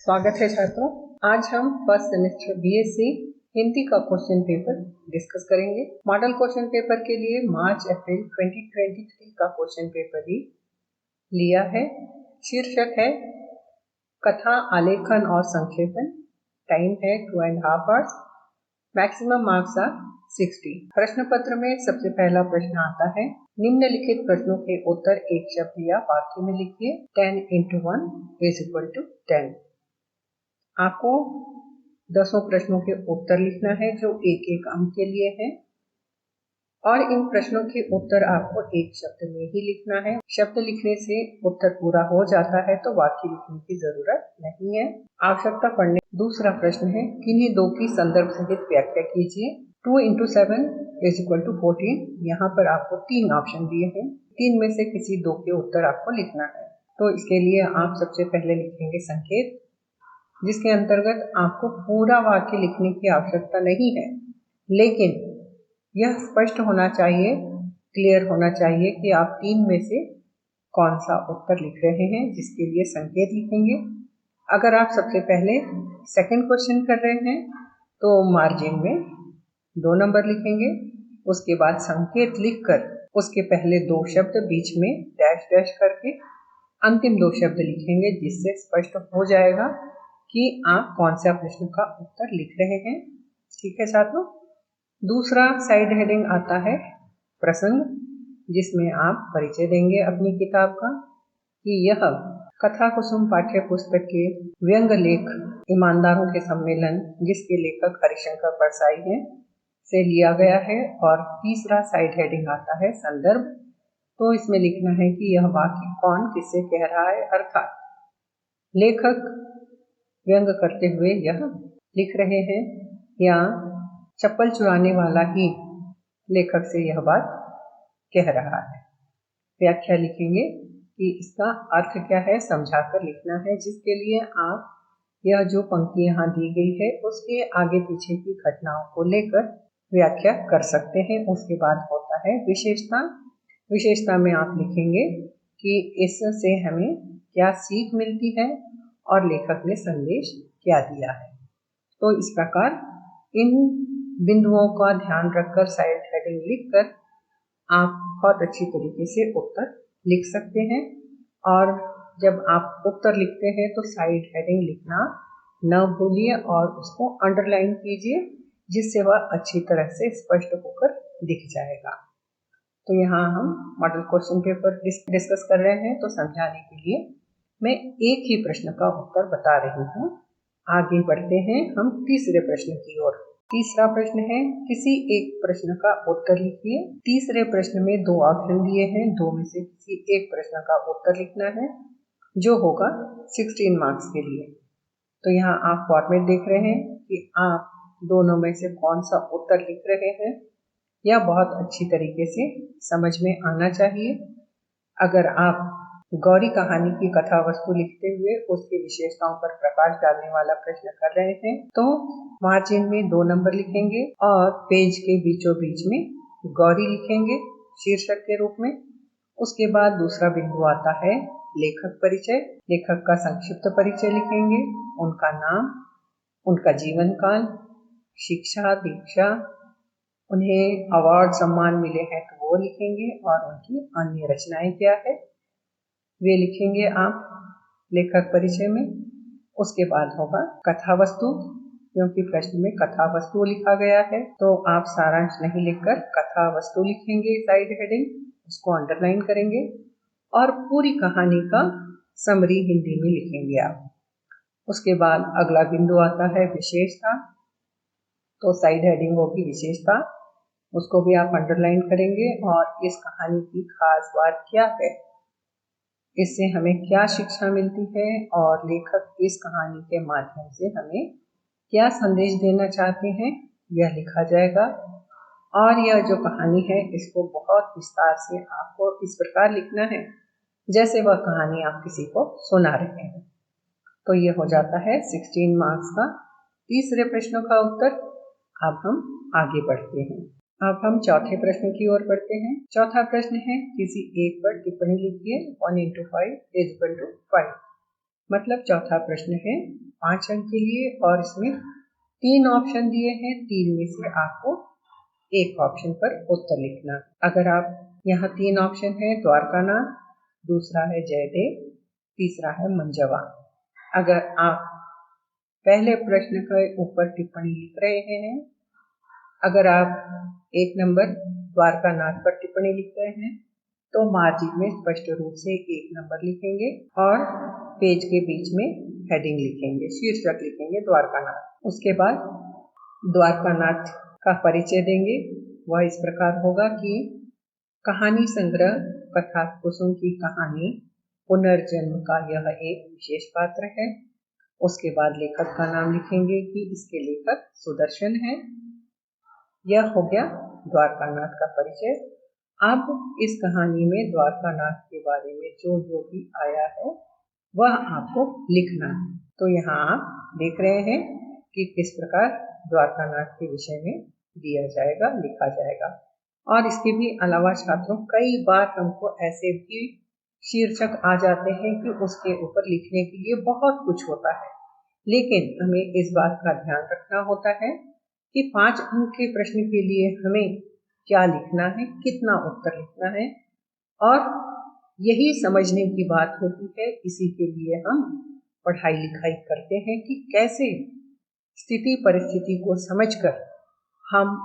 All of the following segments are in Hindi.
स्वागत है छात्रों। आज हम फर्स्ट सेमेस्टर बीएससी हिंदी का क्वेश्चन पेपर डिस्कस करेंगे। मॉडल क्वेश्चन पेपर के लिए मार्च अप्रैल 2023 का क्वेश्चन पेपर ही लिया है। शीर्षक है कथा आलेखन और संक्षेपण। टाइम है 2.5 आवर्स। Maximum marks are 60। प्रश्न पत्र में सबसे पहला प्रश्न आता है, निम्नलिखित प्रश्नों के उत्तर एक शब्द या वाक्य में लिखिए। 10 into 1 is equal to 10। आपको 10 प्रश्नों के उत्तर लिखना है जो एक एक अंक के लिए है और इन प्रश्नों के उत्तर आपको एक शब्द में ही लिखना है। शब्द लिखने से उत्तर पूरा हो जाता है तो वाक्य लिखने की जरूरत नहीं है। आवश्यकता पड़ने। दूसरा प्रश्न है, किन्हीं दो की संदर्भ सहित व्याख्या कीजिए। 2 into 7 is equal to 14। यहाँ पर आपको 3 ऑप्शन दिए हैं, 3 में से किसी दो के उत्तर आपको लिखना है। तो इसके लिए आप सबसे पहले लिखेंगे संकेत, जिसके अंतर्गत आपको पूरा वाक्य लिखने की आवश्यकता नहीं है, लेकिन यह स्पष्ट होना चाहिए, क्लियर होना चाहिए कि आप 3 में से कौन सा उत्तर लिख रहे हैं, जिसके लिए संकेत लिखेंगे। अगर आप सबसे पहले सेकंड क्वेश्चन कर रहे हैं तो मार्जिन में 2 नंबर लिखेंगे। उसके बाद संकेत लिखकर उसके पहले 2 शब्द बीच में डैश डैश करके अंतिम 2 शब्द लिखेंगे, जिससे स्पष्ट हो जाएगा कि आप कौन सा प्रश्न का उत्तर लिख रहे हैं। ठीक है छात्रों। दूसरा साइड हेडिंग आता है प्रसंग, जिसमें आप परिचय देंगे अपनी किताब का कि यह कथा कुसुम पाठ्य पुस्तक के व्यंग लेख ईमानदारों के सम्मेलन, जिसके लेखक हरिशंकर परसाई हैं, से लिया गया है। और तीसरा साइड हेडिंग आता है संदर्भ। तो इसमें लिखना है कि यह वाक्य कौन किससे कह रहा है, अर्थात लेखक व्यंग करते हुए यह लिख रहे हैं या चप्पल चुराने वाला ही लेखक से यह बात कह रहा है। व्याख्या लिखेंगे कि इसका अर्थ क्या है, समझाकर लिखना है, जिसके लिए आप यह जो पंक्ति यहाँ दी गई है उसके आगे पीछे की घटनाओं को लेकर व्याख्या कर सकते हैं। उसके बाद होता है विशेषता। विशेषता में आप लिखेंगे कि इससे हमें क्या सीख मिलती है और लेखक ने संदेश क्या दिया है। तो इस प्रकार इन बिंदुओं का ध्यान रखकर साइड हेडिंग लिखकर आप बहुत अच्छी तरीके से उत्तर लिख सकते हैं। और जब आप उत्तर लिखते हैं तो साइड हेडिंग लिखना न भूलिए और उसको अंडरलाइन कीजिए, जिससे वह अच्छी तरह से स्पष्ट होकर दिख जाएगा। तो यहाँ हम मॉडल क्वेश्चन पेपर डिस्कस कर रहे हैं, तो समझाने के लिए मैं एक ही प्रश्न का उत्तर बता रही हूँ। आगे बढ़ते हैं हम तीसरे प्रश्न की ओर। तीसरा प्रश्न है, किसी एक प्रश्न का उत्तर लिखिए। तीसरे प्रश्न में 2 ऑप्शन दिए हैं, 2 में से किसी एक प्रश्न का उत्तर लिखना है, जो होगा 16 मार्क्स के लिए। तो यहाँ आप फॉर्मेट देख रहे हैं कि आप दोनों में से कौन सा उत्तर लिख रहे हैं। यह बहुत अच्छी तरीके से समझ में आना चाहिए। अगर आप गौरी कहानी की कथा वस्तु लिखते हुए उसकी विशेषताओं पर प्रकाश डालने वाला प्रश्न कर रहे हैं तो मार्जिन में 2 नंबर लिखेंगे और पेज के बीचों बीच में गौरी लिखेंगे शीर्षक के रूप में। उसके बाद दूसरा बिंदु आता है लेखक परिचय। लेखक का संक्षिप्त परिचय लिखेंगे, उनका नाम, उनका जीवन काल, शिक्षा दीक्षा, उन्हें अवार्ड सम्मान मिले हैं तो वो लिखेंगे, और उनकी अन्य रचनाएं क्या है वे लिखेंगे आप लेखक परिचय में। उसके बाद होगा कथा वस्तु, क्योंकि प्रश्न में कथा वस्तु लिखा गया है तो आप सारांश नहीं लिखकर कथा वस्तु लिखेंगे। साइड हेडिंग उसको अंडरलाइन करेंगे और पूरी कहानी का समरी हिंदी में लिखेंगे आप। उसके बाद अगला बिंदु आता है विशेषता। तो साइड हेडिंग होगी विशेषता, उसको भी आप अंडरलाइन करेंगे और इस कहानी की खास बात क्या है, इससे हमें क्या शिक्षा मिलती है और लेखक इस कहानी के माध्यम से हमें क्या संदेश देना चाहते हैं, यह लिखा जाएगा। और यह जो कहानी है इसको बहुत विस्तार से आपको इस प्रकार लिखना है जैसे वह कहानी आप किसी को सुना रहे हैं। तो यह हो जाता है 16 मार्क्स का तीसरे प्रश्न का उत्तर। अब हम आगे बढ़ते हैं। अब हम चौथे प्रश्न की ओर बढ़ते हैं। चौथा प्रश्न है, किसी एक पर टिप्पणी लिखिए। 1 into 5 is equal to 5। मतलब चौथा प्रश्न है, 5 अंक के लिए, और इसमें 3 ऑप्शन दिए हैं, 3 में से आपको एक ऑप्शन पर उत्तर लिखना। अगर आप यहाँ 3 ऑप्शन है द्वारकानाथ, दूसरा है जयदेव, तीसरा है मंजवा। अगर आप पहले प्रश्न के ऊपर टिप्पणी लिख रहे हैं, अगर आप 1 नंबर द्वारकानाथ पर टिप्पणी लिख रहे हैं तो मार्जिन में स्पष्ट रूप से 1 नंबर लिखेंगे और पेज के बीच में हेडिंग लिखेंगे, शीर्षक लिखेंगे द्वारकानाथ। उसके बाद द्वारकानाथ का परिचय देंगे। वह इस प्रकार होगा कि कहानी संग्रह कथा कुसुम की कहानी पुनर्जन्म का यह एक विशेष पात्र है। उसके बाद लेखक का नाम लिखेंगे कि इसके लेखक सुदर्शन है। यह हो गया द्वारकानाथ का परिचय। अब इस कहानी में द्वारकानाथ के बारे में जो जो भी आया है वह आपको लिखना है। तो यहाँ आप देख रहे हैं कि किस प्रकार द्वारकानाथ के विषय में दिया जाएगा, लिखा जाएगा। और इसके भी अलावा छात्रों, कई बार हमको ऐसे भी शीर्षक आ जाते हैं कि उसके ऊपर लिखने के लिए बहुत कुछ होता है, लेकिन हमें इस बात का ध्यान रखना होता है कि 5 अंक के प्रश्न के लिए हमें क्या लिखना है, कितना उत्तर लिखना है, और यही समझने की बात होती है। इसी के लिए हम पढ़ाई लिखाई करते हैं कि कैसे स्थिति परिस्थिति को समझकर हम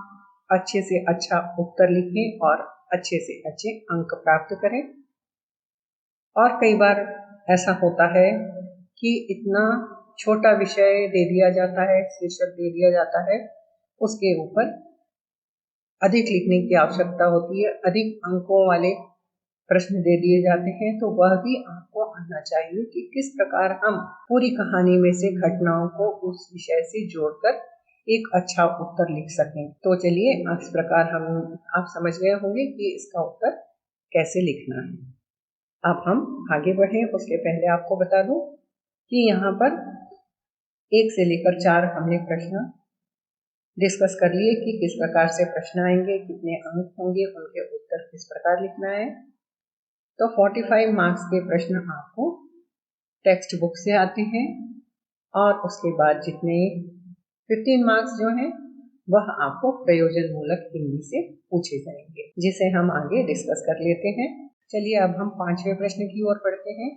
अच्छे से अच्छा उत्तर लिखें और अच्छे से अच्छे अंक प्राप्त करें। और कई बार ऐसा होता है कि इतना छोटा विषय दे दिया जाता है, शीर्षक दे दिया जाता है, उसके ऊपर अधिक लिखने की आवश्यकता होती है, अधिक अंकों वाले प्रश्न दे दिए जाते हैं। तो वह भी आपको आना चाहिए कि किस प्रकार हम पूरी कहानी में से घटनाओं को उस विषय से जोड़कर एक अच्छा उत्तर लिख सकें। तो चलिए, इस प्रकार आप समझ गए होंगे कि इसका उत्तर कैसे लिखना है। अब हम आगे बढ़े उसके पहले आपको बता दूं कि यहाँ पर 1 से लेकर 4 हमने प्रश्न डिस्कस कर लिए कि किस प्रकार से प्रश्न आएंगे, कितने अंक होंगे, उनके उत्तर किस प्रकार लिखना है। तो 45 मार्क्स के प्रश्न आपको टेक्स्ट बुक से आते हैं, और उसके बाद जितने 15 मार्क्स जो हैं वह आपको प्रयोजन मूलक हिंदी से पूछे जाएंगे, जिसे हम आगे डिस्कस कर लेते हैं। चलिए, अब हम 5वें प्रश्न की ओर बढ़ते हैं,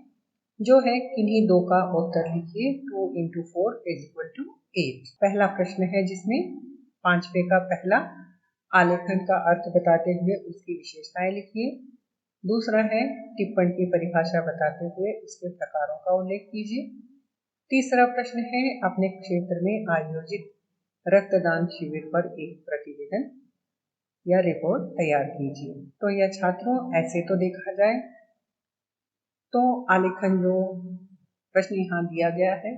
जो है किन्हीं 2 का उत्तर लिखिए। 2 into 4 = 8। पहला प्रश्न है जिसमें 5वें का पहला आलेखन का अर्थ बताते हुए उसकी विशेषताएं लिखिए। दूसरा है टिप्पण की परिभाषा बताते हुए उसके प्रकारों का उल्लेख कीजिए। तीसरा प्रश्न है अपने क्षेत्र में आयोजित रक्तदान शिविर पर एक प्रतिवेदन या रिपोर्ट तैयार कीजिए। तो यह छात्रों, ऐसे तो देखा जाए तो आलेखन जो प्रश्न यहाँ दिया गया है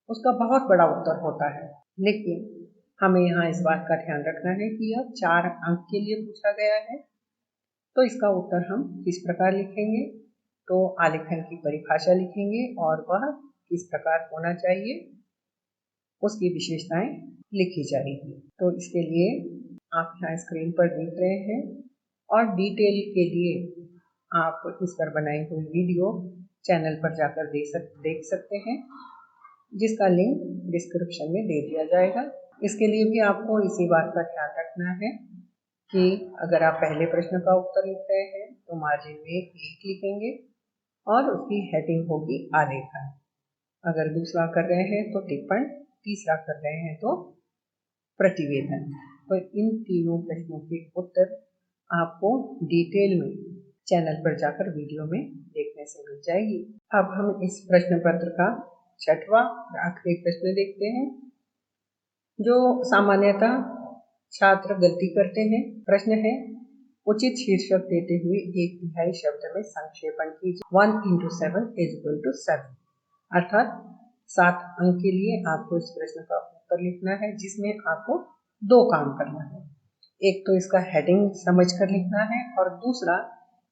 उसका बहुत बड़ा उत्तर होता है, लेकिन हमें यहाँ इस बात का ध्यान रखना है कि यह 4 अंक के लिए पूछा गया है। तो इसका उत्तर हम किस प्रकार लिखेंगे? तो आलेखन की परिभाषा लिखेंगे और वह किस प्रकार होना चाहिए उसकी विशेषताएं लिखी जाएगी। तो इसके लिए आप यहाँ स्क्रीन पर देख रहे हैं, और डिटेल के लिए आप इस पर बनाई हुई वीडियो चैनल पर जाकर देख सकते हैं, जिसका लिंक डिस्क्रिप्शन में दे दिया जाएगा। इसके लिए भी आपको इसी बात का ध्यान रखना है कि अगर आप पहले प्रश्न का उत्तर लिख रहे हैं तो मार्जिन में 1 लिखेंगे और उसकी हेडिंग होगी आलेखन। अगर दूसरा कर रहे हैं तो टिप्पण, तीसरा कर रहे हैं तो प्रतिवेदन। तो इन तीनों प्रश्नों के उत्तर आपको डिटेल में चैनल पर जाकर वीडियो में देखने से मिल जाएगी। अब हम इस प्रश्न पत्र का 6वां आखिरी प्रश्न देखते हैं, जो सामान्यतः छात्र गलती करते हैं। प्रश्न है उचित शीर्षक देते हुए 1/2 शब्द में संक्षेपण कीजिए। 1 into 7 = 7, अर्थात 7 अंक के लिए आपको इस प्रश्न का उत्तर लिखना है, जिसमें आपको 2 काम करना है। एक तो इसका हेडिंग समझकर लिखना है, और दूसरा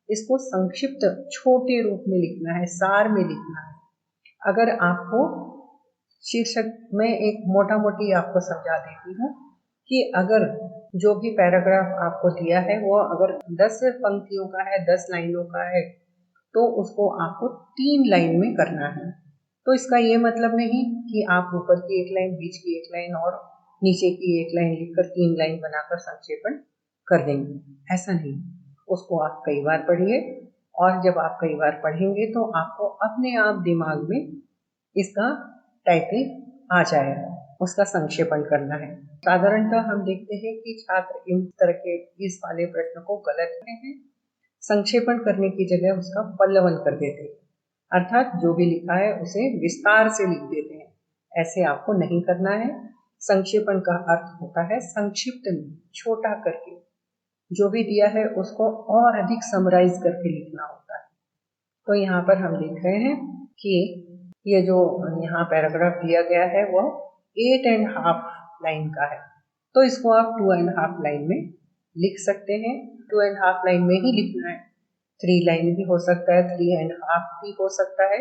इसको संक्षिप्त छोटे रूप में लिखना है, सार में लिखना है। अगर आपको शीर्षक में एक मोटा मोटी आपको समझा देती हूँ कि अगर जो भी पैराग्राफ आपको दिया है वो अगर 10 पंक्तियों का है, 10 लाइनों का है, तो उसको आपको 3 लाइन में करना है। तो इसका ये मतलब नहीं कि आप ऊपर की एक लाइन, बीच की एक लाइन और नीचे की एक लाइन लिखकर 3 लाइन बनाकर संक्षेपण कर देंगे, ऐसा नहीं। उसको आप कई बार पढ़िए और जब आप कई बार पढ़ेंगे तो आपको अपने आप दिमाग में इसका टाइटल आ जाएगा, उसका संक्षेपण करना है। साधारणतः हम देखते हैं कि छात्र इन तरह के इस वाले प्रश्न को गलत करते हैं, संक्षेपण करने की जगह उसका पल्लवन कर देते हैं, अर्थात जो भी लिखा है उसे विस्तार से लिख देते हैं। ऐसे आपको नहीं करना है। संक्षेपण का अर्थ होता है संक्षिप्त में, छोटा करके जो भी दिया है उसको और अधिक समराइज करके लिखना होता है। तो यहाँ पर हम देख रहे हैं कि ये जो यहाँ पैराग्राफ दिया गया है वो 8.5 लाइन का है, तो इसको आप 2.5 लाइन में लिख सकते हैं। 2.5 लाइन में ही लिखना है, 3 लाइन भी हो सकता है, 3.5 भी हो सकता है,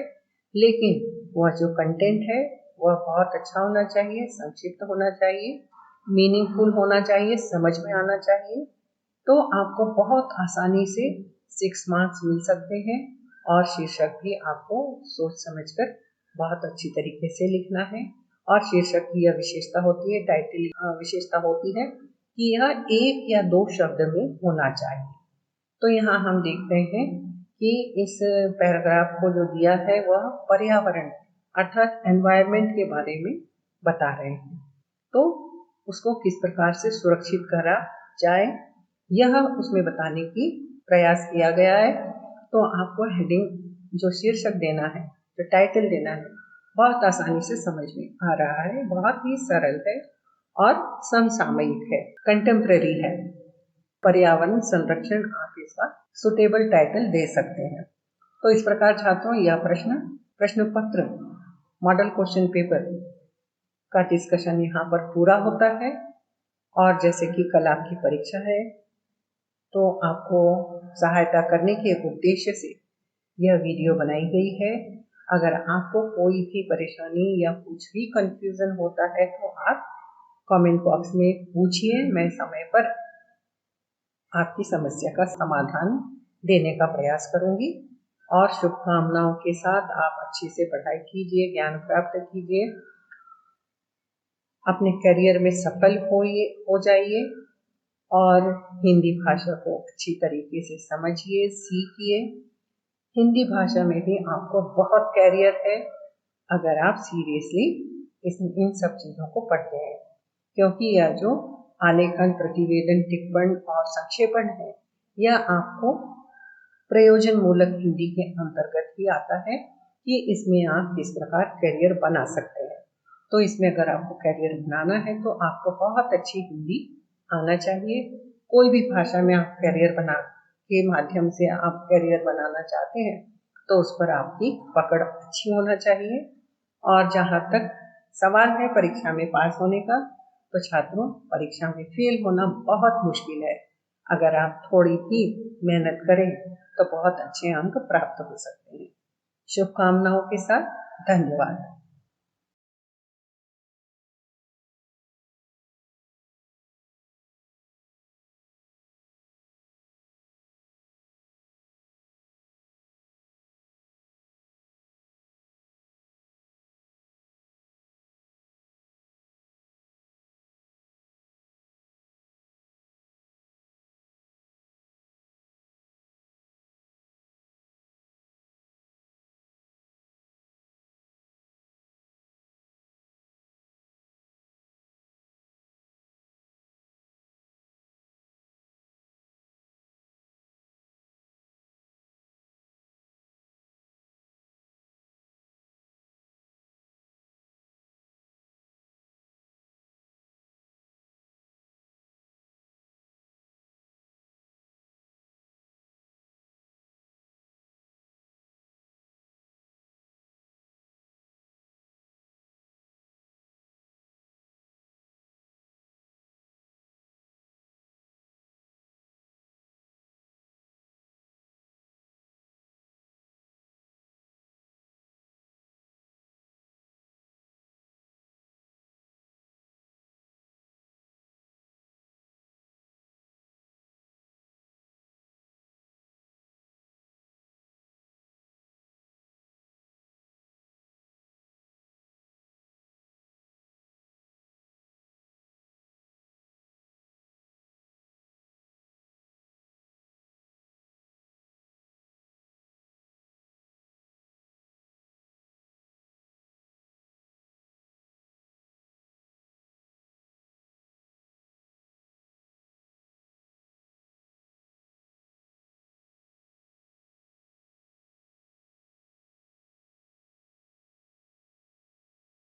लेकिन वह जो कंटेंट है वह बहुत अच्छा होना चाहिए, संक्षिप्त होना चाहिए, मीनिंगफुल होना चाहिए, समझ में आना चाहिए। तो आपको बहुत आसानी से 6 मार्क्स मिल सकते हैं और शीर्षक भी आपको सोच समझकर बहुत अच्छी तरीके से लिखना है। और शीर्षक की यह विशेषता होती है, टाइटल विशेषता होती है कि यह 1 या 2 शब्द में होना चाहिए। तो यहाँ हम देखते हैं कि इस पैराग्राफ को जो दिया है वह पर्यावरण अर्थात एनवायरनमेंट के बारे में बता रहे हैं, तो उसको किस प्रकार से सुरक्षित करा जाए यह उसमें बताने की प्रयास किया गया है। तो आपको हेडिंग जो शीर्षक देना है, जो टाइटल देना है, बहुत आसानी से समझ में आ रहा है, बहुत ही सरल है और समसामयिक है, कंटेम्प्रेरी है। पर्यावरण संरक्षण आप इसका सुटेबल टाइटल दे सकते हैं। तो इस प्रकार छात्रों यह प्रश्न पत्र मॉडल क्वेश्चन पेपर का डिस्कशन यहाँ पर पूरा होता है। और जैसे कि कल आपकी परीक्षा है तो आपको सहायता करने के उद्देश्य से यह वीडियो बनाई गई है। अगर आपको कोई भी परेशानी या कुछ भी कंफ्यूजन होता है तो आप कमेंट बॉक्स में पूछिए, मैं समय पर आपकी समस्या का समाधान देने का प्रयास करूंगी। और शुभकामनाओं के साथ आप अच्छे से पढ़ाई कीजिए, ज्ञान प्राप्त कीजिए, अपने करियर में सफल हो जाइए और हिंदी भाषा को अच्छी तरीके से समझिए, सीखिए। हिंदी भाषा में भी आपको बहुत कैरियर है अगर आप सीरियसली इन सब चीज़ों को पढ़ते हैं, क्योंकि यह जो आलेखन, प्रतिवेदन, टिप्पण और संक्षेपण है यह आपको प्रयोजन मूलक हिंदी के अंतर्गत ही आता है कि इसमें आप किस प्रकार करियर बना सकते हैं। तो इसमें अगर आपको करियर बनाना है तो आपको बहुत अच्छी हिंदी आना चाहिए। कोई भी भाषा में आप करियर बना के माध्यम से आप करियर बनाना चाहते हैं तो उस पर आपकी पकड़ अच्छी होना चाहिए। और जहाँ तक सवाल है परीक्षा में पास होने का, तो छात्रों परीक्षा में फेल होना बहुत मुश्किल है। अगर आप थोड़ी भी मेहनत करें तो बहुत अच्छे अंक प्राप्त हो सकते हैं। शुभकामनाओं के साथ धन्यवाद।